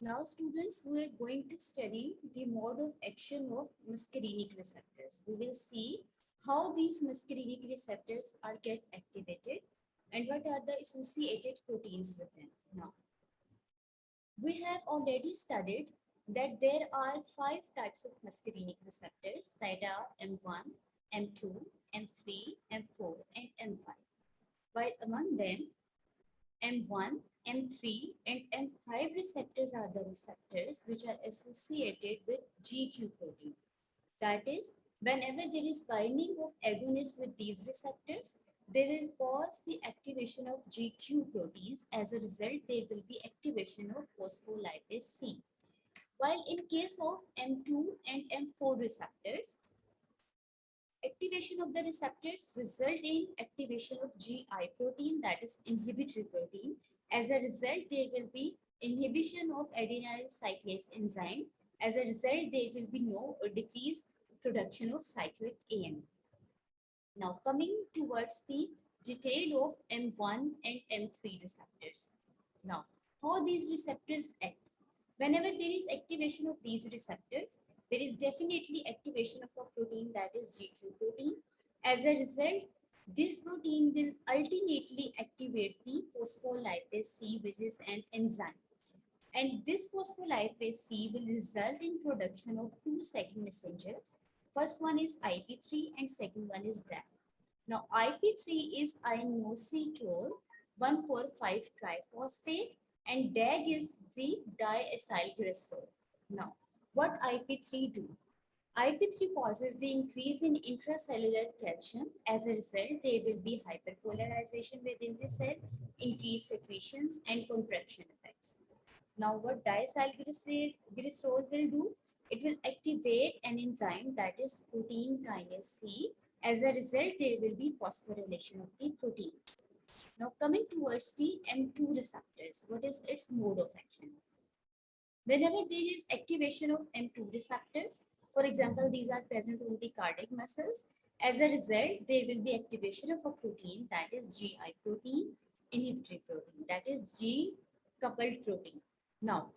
Now, students, we are going to study the mode of action of muscarinic receptors. We will see how these muscarinic receptors are get activated and what are the associated proteins with them. Now, we have already studied that there are 5 types of muscarinic receptors that are M1, M2, M3, M4, and M5. While among them, M1, M3, and M5 receptors are the receptors which are associated with GQ protein. That is, whenever there is binding of agonist with these receptors, they will cause the activation of GQ proteins. As a result, there will be activation of phospholipase C. While in case of M2 and M4 receptors, activation of the receptors result in activation of GI protein, that is inhibitory protein. As a result, there will be inhibition of adenyl cyclase enzyme. As a result, there will be no or decreased production of cyclic AMP. Now, coming towards the detail of M1 and M3 receptors. Now, how these receptors act? Whenever there is activation of these receptors, there is definitely activation of a protein, that is GQ protein. As a result, this protein will ultimately activate the phospholipase C, which is an enzyme. And this phospholipase C will result in production of 2 second messengers. First one is IP3 and second one is DAG. Now, IP3 is inositol 1,4,5-triphosphate and DAG is the diacylglycerol. Now, what IP3 do? IP3 causes the increase in intracellular calcium. As a result, there will be hyperpolarization within the cell, increased secretions and contraction effects. Now, what diacylglycerol will do? It will activate an enzyme, that is protein kinase C. As a result, there will be phosphorylation of the proteins. Now, coming towards the M2 receptors, what is its mode of action? Whenever there is activation of M2 receptors, for example, these are present on the cardiac muscles. As a result, there will be activation of a protein, that is GI protein, inhibitory protein, that is G-coupled protein. Now,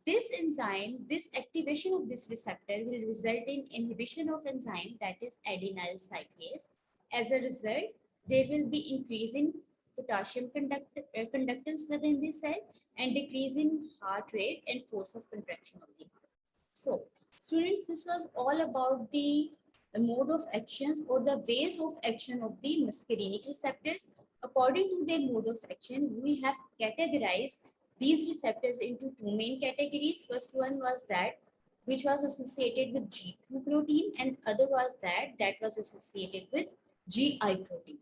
this enzyme, this activation of this receptor will result in inhibition of enzyme, that is adenyl cyclase. As a result, there will be increase in potassium conductance within the cell and decrease in heart rate and force of contraction of the heart. So, students, this was all about the mode of actions or the ways of action of the muscarinic receptors. According to their mode of action, we have categorized these receptors into 2 main categories. First one was that which was associated with GQ protein and other was that was associated with GI protein.